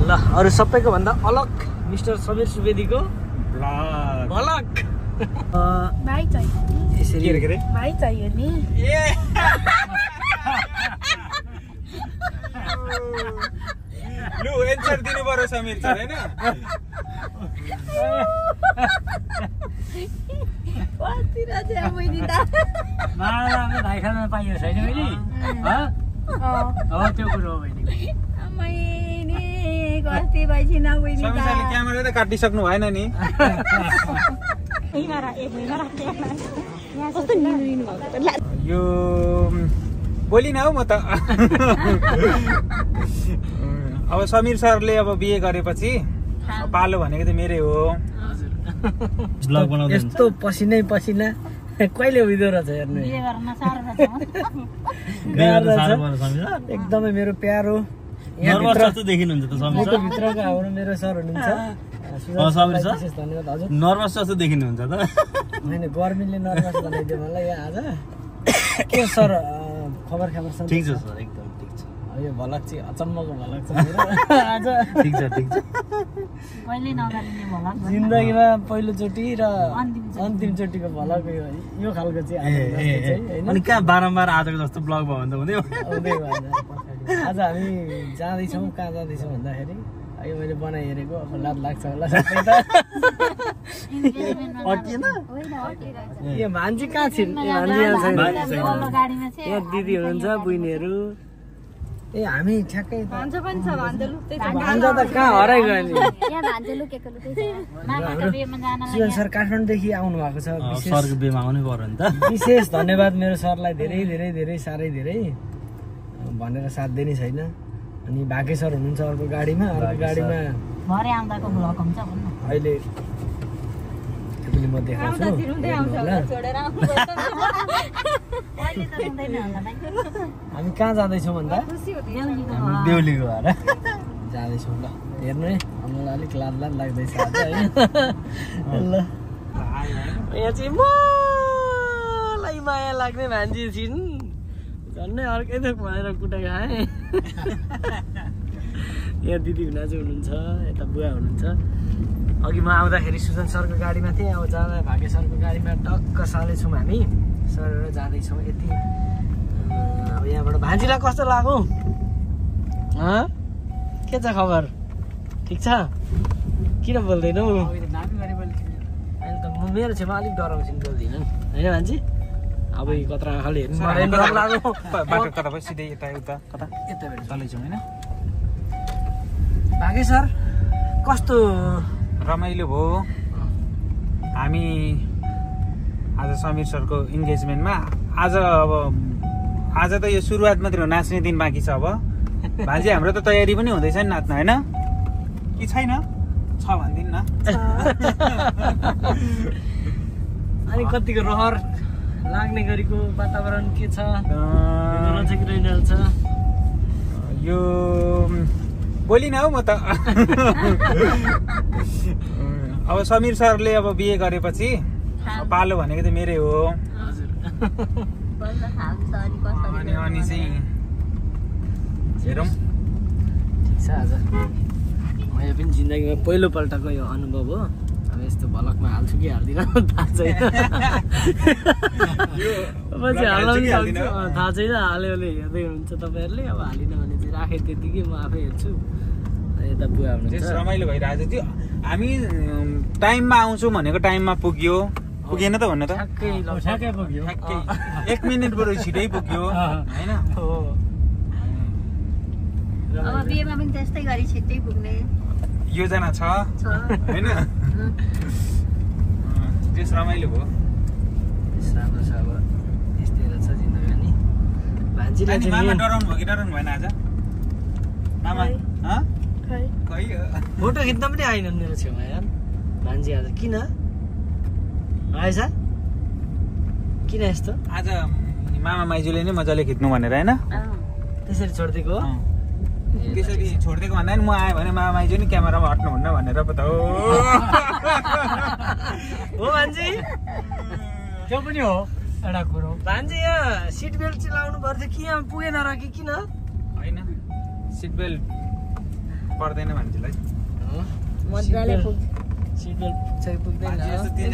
ल अरु सबैको भन्दा अलग मिस्टर समीर सुवेदीको ब्लग भाइ चाहियो नि यसरी के भाइ चाहियो नि लु एन्सर दिनु पर्यो समीर सर हैन कति राजा मैले त मालामा भाइ खान पाइयो छैन मैले त्यो कुरो हो मैले मैले कति भाइ छैन मैले समीर सरले क्यामेरा त काटिसक्नु भएन नि यो बोलिन हौ म त अब समीर सरले अब बिहे गरेपछि पालो भनेको त मेरै हो ब्लग बनाउँदै यस्तो पसिनै पसिना कहिले उइदो रहेछ हेर्नु बिहे गर्न साह्रो रहेछ एकदमै मेरो प्यारो नर्भस जस्तो देखिनुहुन्छ त समीर सर भित्रको हाम्रो मेरो सर हुनुहुन्छ समीर सर धन्यवाद हजुर नर्भस जस्तो देखिनुहुन्छ त होइन गर्मीले नर्भस बनाइदियो मलाई यहाँ आज के सर खबर सर ठीक छ सर एकदम ठीक छ यो भलक चाहिँ अचम्मको भलक छ मेरो आज ठीक छ कहिले नगरिने भला जिन्दगीमा पहिलोचोटि र अन्तिमचोटिको भलक यो खालको चाहिँ अनि कहाँ बारम्बार आजको जस्तो ब्लग भयो भने त हुँदै भएन आज हामी जाँदैछौँ कहाँ जाँदैछौँ भन्दाखेरि यो मैले बनाइ हेरेको अब लाज लाग्छ होला सबै त यो भान्जी कहाँ छिन् भान्जी यहाँ छैन यहाँ दिदी हुनुहुन्छ बहिनीहरू ए हामी ठ्याक्कै भान्जा पनि छ भान्जा त कहाँ हराइ गयो नि यहाँ भान्जा लुकेको मामाको बिहेमा जान शिवन सर काठमाडौँदेखि आउनु भएको छ सरको बेमा आउनै पर्यो नि त विशेष धन्यवाद मेरो सरलाई धेरै धेरै धेरै साह्रै धेरै भनेर साथ दिने छैन अनि भागे सर हुनुहुन्छ अर्को गाडीमा भरे आउँदाको ब्लग हुन्छ भन्नु अहिले पनि म देखाउँछु हामी कहाँ जाँदैछौँ भन्दा देउलीको भएर जाँदैछौँ ल हेर्नु है हामीलाई अलिक लाज लाग्दैछ आज है ल यहाँ चाहिँ मलाई माया लाग्ने मान्छे छिन् झन्डै अर्कै थोक भनेर कुटा खाएँ यहाँ दिदी हुना चाहिँ हुनुहुन्छ यता बुवा हुनुहुन्छ अघि म आउँदाखेरि सुजन सरको गाडीमा थिएँ अब जाँदा भाग्य सरको गाडीमा टक्क सालेछौँ हामी सरेर जाँदैछौँ यति अब यहाँबाट भान्जीलाई कस्तो लाग्यो के छ खबर ठिक छ किन बोल्दैनौ अहिले त म मेरो छेउमा अलिक डराउँछिन् बोल्दिनँ होइन भान्जी अब कत्रा आँखाले हेर्नु डर लाग्यो बाटो कता भयो सिधै यता उता कता यता बेला चलेछौँ होइन भागे सर कस्तो रमाइलो भयो हामी आज समीर सरको इन्गेजमेन्टमा आज त यो सुरुवात मात्रै हो नाच्ने दिन बाँकी छ अब भान्जी हाम्रो त तयारी पनि हुँदैछ नि नाच्न होइन कि छैन छ भनिदिनु न अनि कतिको रहर लाग्ने गरेको वातावरण के छ यो बोलिन हौ म त अब समीर सरले अब बिहे गरेपछि पालो भनेको त मेरै हो अनि चाहिँ हेरौँ ठिक छ आज मैले पनि जिन्दगीमा पहिलोपल्टको यो अनुभव हो अब यस्तो भलकमा हाल्छु कि हाल्दिनँ थाहा छैन पछि हाल्नु सक्छु थाहा छैन हाल्यो भने हेर्दै हुनुहुन्छ तपाईँहरूले अब हालिन भने चाहिँ राखेँ त्यतिकै म आफै हेर्छु यता बुवा हुनुहुन्छ रमाइलो भइरहेको थियो हामी टाइममा आउँछौँ भनेको टाइममा पुगेन त भन्नु त ठ्याक्कै पुग्यो 1 मिनेट बरु छिटै पुग्यो होइन अब बिहेमा पनि त्यस्तै गरी छिट्टै पुग्ने योजना छ होइन त्यस रमाइलो भयो राम्रो छ अब यस्तै रहेछ जिन्दगानी भान्जीलाई चाहिँ मामा डराउनु भयो कि डराउनु भएन आज मामा खै फोटो खिच्न पनि आएनन् मेरो छेउमा यार भान्जी आज किन आएछ किन यस्तो आज मामा माइजूले नै मजाले खिच्नु भनेर होइन त्यसरी छोडिदिएको हो त्यसरी छोडिदिएको भन्दा नि म आएँ भने मामा माइजू नि क्यामेरामा हट्नुहुन्न भनेर पो त हो भान्जी त्यो पनि हो एउटा कुरो भान्जी यहाँ सिट बेल्ट चाहिँ लाउनु पर्थ्यो कि यहाँ पुगेन र कि किन होइन सिट बेल्ट पर्दैन मान्छेलाई मजाले पुग्छ सिट बेल्ट पुग्छ कि पुग्दैन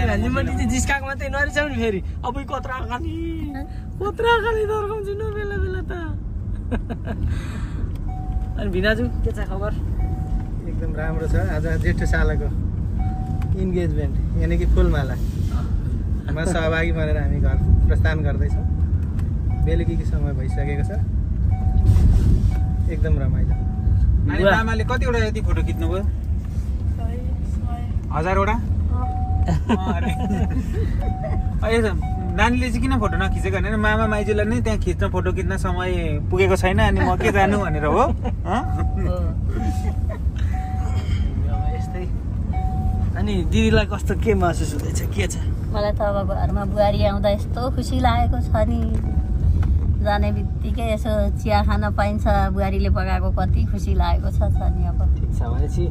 भान्जी मैले चाहिँ जिस्काएको मात्रै नरिसाउ नि फेरि अब कत्रा खाने तर्काउँछु न बेला बेला त अनि भिनाजु के छ खबर एकदम राम्रो छ आज जेठो सालको इन्गेजमेन्ट यानि कि फुलमालामा सहभागी बनेर हामी घर प्रस्थान गर्दैछौँ बेलुकीको समय भइसकेको छ एकदम रमाइलो अनि आमाले कतिवटा यति फोटो खिच्नुभयो 1000 वटा नानीले चाहिँ किन फोटो नखिचेको भने मामा माइजूलाई नै त्यहाँ खिच्न फोटो खिच्न समय पुगेको छैन अनि म के जानु भनेर हो यस्तै अनि दिदीलाई कस्तो के महसुस हुँदैछ के छ मलाई त अब घरमा बुहारी आउँदा यस्तो खुसी लागेको छ नि जाने बित्तिकै यसो चिया खान पाइन्छ बुहारीले पकाएको कति खुसी लागेको छ नि अब ठिक छ भनेपछि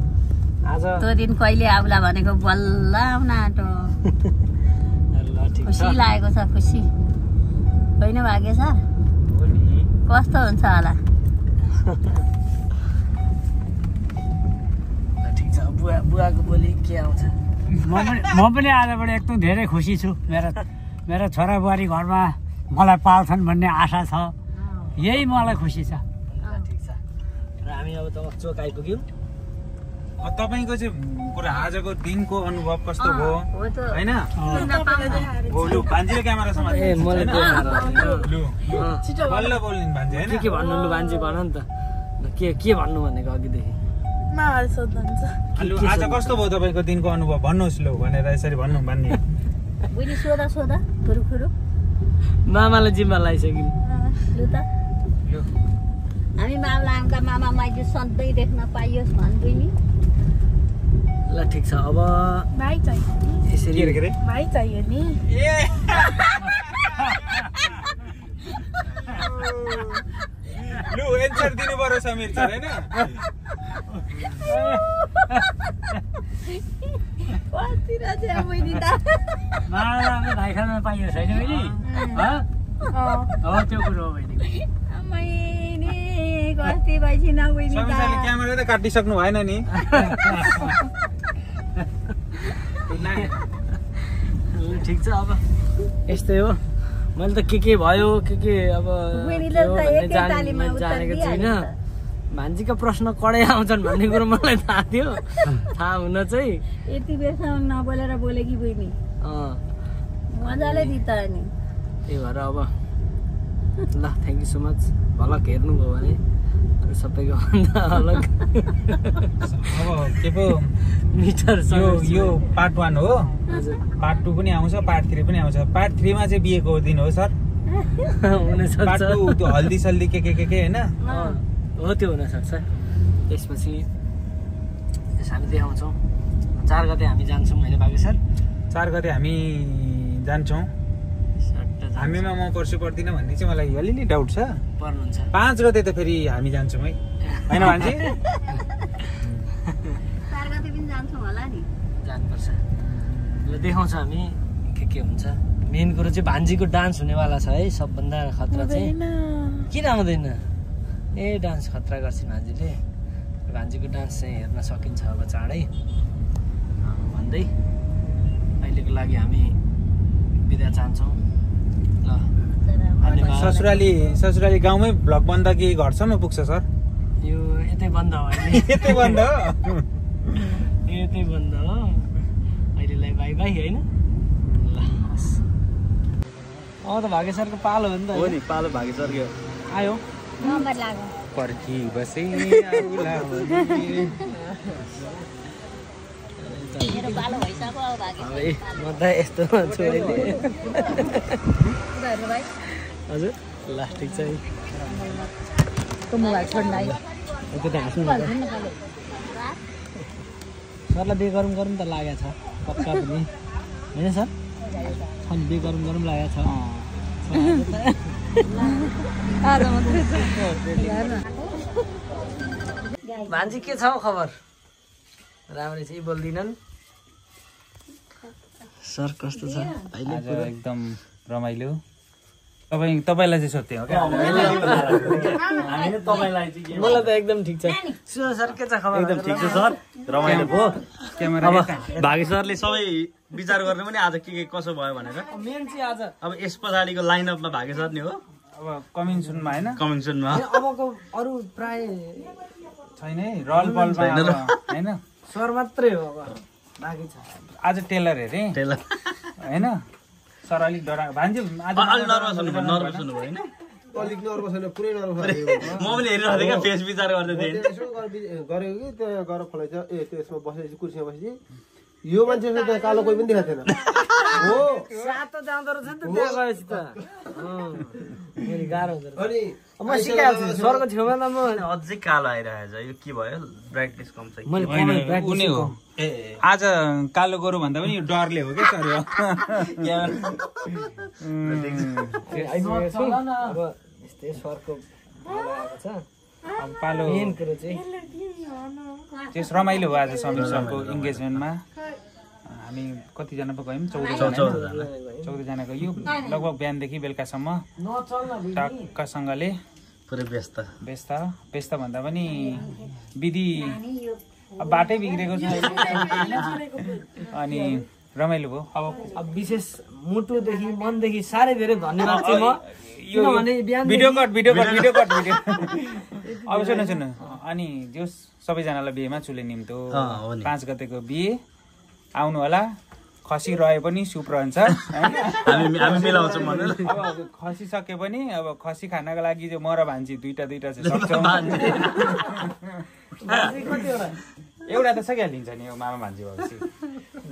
आज त्यो दिन कहिले आउला भनेको बल्ल आउन आँटो खुसी लागेको छ खुसी होइन भाग्य सर कस्तो हुन्छ होला ठिक छ बुवाको बोली के आउँछ म पनि आजबाट एकदम धेरै खुसी छु मेरो छोरा बुहारी घरमा मलाई पाल्छन् भन्ने आशा छ यही मलाई खुसी छ ठिक छ र हामी अब त चोक आइपुग्यौँ तपाईँको चाहिँ पुरा आजको दिनको अनुभव कस्तो भयो होइन भान्जीले क्यामेरा समाज ए मलाई बल्ल बोल्नु भान्जी होइन के भन्नु लु भान्जी भन नि त के भन्नु भनेको अघिदेखि आज कस्तो भयो तपाईँको दिनको अनुभव भन्नुहोस् लु भनेर यसरी भन्नु भन्ने बुझी सोधा खुरुखुरु मामालाई जिम्मा लगाइसक्यौँ लु त हामी मामला आउँदा मामा माइजू सधैँ देख्न पाइयोस् भन्दै नि ल ठिक छ अब भाइ चाहियो यसरी भाइ चाहियो नि लु एन्सर दिनु पर्यो समीर सर हैन कति राजे मैले त मालाले भाइ खान पाइयो छैन बहिनी हो त्यो कुरो हो बहिनी मैले कति भइछिन बहिनी समीर सरले क्यामेरा त काटिसक्नु भएन नि ठिक छ अब यस्तै हो मैले त के भयो के अब जानेको छुइनँ भान्जीका प्रश्न कडै आउँछन् भन्ने कुरो मलाई थाहा थियो थाहा हुन चाहिँ यति बेरसम्म नबोलेर बोले कि बहिनी मजाले दिता नि त्यही भएर अब ल थ्याङ्क यू सो मच भलक हेर्नुभयो भने अरू सबैको भन्दा अलग अब के पो मिटर यो पार्ट 1 हो पार्ट 2 पनि आउँछ पार्ट 3 पनि आउँछ पार्ट 3 मा चाहिँ बिहेको दिन हो सर पार्ट 2 त्यो हल्दी सल्दी के हैन हो त्यो हुनसक्छ त्यसपछि हामी देखाउँछौँ 4 गते हामी जान्छौँ होइन बाबु सर 4 गते हामी जान्छौँ हामीमा म पर्छु पर्दिनँ भन्ने चाहिँ मलाई अलिअलि डाउट छ पर्नुहुन्छ 5 गते त फेरि हामी जान्छौँ है होइन भान्जी 4 गते पनि जान्छौँ होला नि जानुपर्छ ल देखाउँछ हामी के हुन्छ मेन कुरो चाहिँ भान्जीको डान्स हुनेवाला छ है सबभन्दा खतरा चाहिँ किन आउँदैन ए डान्स खतरा गर्छ भान्जीले भान्जीको डान्स चाहिँ हेर्न सकिन्छ अब चाँडै भन्दै अहिलेको लागि हामी बिदा चाहन्छौँ ल ससुराली गाउँमै भ्लग बन्द कि घरसम्म पुग्छ सर यो यतै बन्द हो यतै बन्द हो यतै बन्द हो अहिलेलाई बाई बाई होइन ल अब त भाग्य सरको पालो हो नि त हो नि पालो भाग्य सरको आयो नम्बर लाग्यो पर्खी बसे मेरो बालो भइसक्यो अब भाग्य म त यस्तो छु अहिले भाइ हजुर ल ठिक छ है को मोबाइल छोड्दै त्यो त हाँस्नु सरलाई बिहे गरौँ त लागेको छ पक्का पनि होइन सर बिहे गरौँ लागेको छ भान्जी के छ खबर राम्रै चाहिँ बोल्दिनन् सर कस्तो छ आज एकदम रमाइलो तपाईँलाई चाहिँ सोध्थेँ हो क्या मलाई त एकदम ठिक छ सुजन सर के छ खबर एकदम ठिक छ सर रमाइलो भयो क्यामेरा भागी सरले सबै विचार गर्ने पनि आज के कसो भयो भनेर मेन चाहिँ आज अब यस पछाडिको लाइनअपमा भागे सर नि हो अब कमिङ सुनमा होइन कमिङ सुनमा अबको अरू प्राय छैन है रल बलमा होइन स्वर मात्रै हो अब बाँकी छ आज टेलर हेरेँ टेलर होइन सर अलिक डरा भान्जी आज अलि नर्भस हुनुभयो होइन अलिक नर्भस छैन पुरै नर्भस म पनि हेरिरहेको थिएँ क्या फेस विचार गर्दै थिएँ गरेको कि त्यहाँ गएर खोलाइछ त्यसमा बसेपछि कुर्सीमा बसेपछि यो मान्छेको त्यहाँ कालो कोही पनि देखाएको थिएन हो सातो जाँदो रहेछ नि त त्यहाँ गएपछि त फेरि गाह्रो हुँदो अनि म सिकाएको छु सरको छेउमा त म अझै कालो आइरहेछ यो के भयो ब्राइटनेस कम छ मैले उनी हो आज कालो गोरु भन्दा पनि यो डरले हो क्या सर अब यस्तै सरको आएको छ अब पालो मेन कुरो चाहिँ त्यस रमाइलो भयो आज समीर सरको इन्गेजमेन्टमा हामी कतिजना पो गयौँ 14जना गयो लगभग बिहानदेखि बेलुकासम्म टक्कसँगले पुरै व्यस्त भन्दा पनि विधि अब बाटै बिग्रेको छ अनि रमाइलो भयो अब विशेष मुटुदेखि मनदेखि साह्रै धेरै धन्यवाद चाहिँ म किनभने बिहान भिडियो कट अब सुन्नु अनि जो सबैजनालाई बिहेमा चुले निम्तो 5 गतेको बिहे आउनु होला खसी रहे पनि सुप रहन्छ हामी मिलाउँछौँ भनेर अब खसी सके पनि अब खसी खानको लागि चाहिँ म र भान्जी दुईटा चाहिँ सक्छौँ एउटा त सकिहालिन्छ नि यो मामा भान्जी भएपछि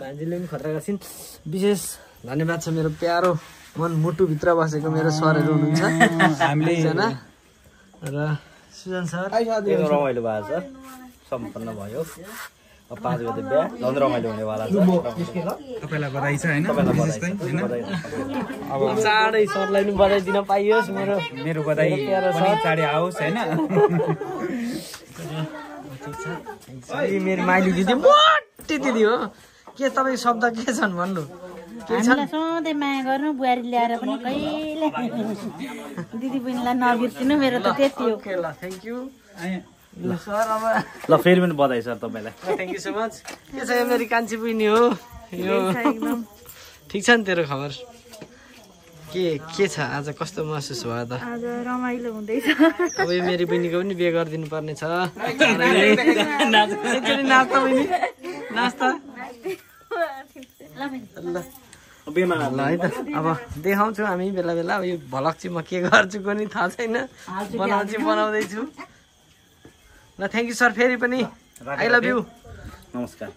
भान्जीले पनि खतरा गर्छिन् विशेष धन्यवाद छ मेरो प्यारो मन मुटुभित्र बसेको मेरो सरहरू हुनुहुन्छ हामीले र सुजन सर एकदम रमाइलो भएको छ सम्पन्न भयो अब 5 गते बिहा झन् रमाइलो हुनेवाला छ तपाईँलाई बधाई छ होइन अब चाँडै सरलाई पनि बधाई दिन पाइयोस् मेरो बधाई पनि चाँडै आओस् होइन मेरो माइली दिदी मोटी दिदी हो के तपाईँ शब्द के छन् भन्नु हामीलाई सधैँ माया गर्नु बुहारी ल्याएर पनि कहिले दिदी बहिनीलाई नबिर्सिनु मेरो त त्यति हो ल थ्याङ्क यू सर अब ल फेरि पनि बधाई सर तपाईँलाई थ्याङ्क यू सो मच के छ यो मेरो कान्छी बहिनी हो यो ठिक छ नि तेरो खबर के छ आज कस्तो महसुस भयो त आज रमाइलो हुँदैछ अब यो मेरो बहिनीको पनि बिहे गरिदिनु पर्ने छ एकचोटि नाच त बहिनी नाच त ल है त अब देखाउँछु हामी बेला बेला अब यो भलक चाहिँ म के गर्छु पनि थाहा छैन बनाउँदैछु ल थ्याङ्क यू सर फेरि पनि आई लभ यू नमस्कार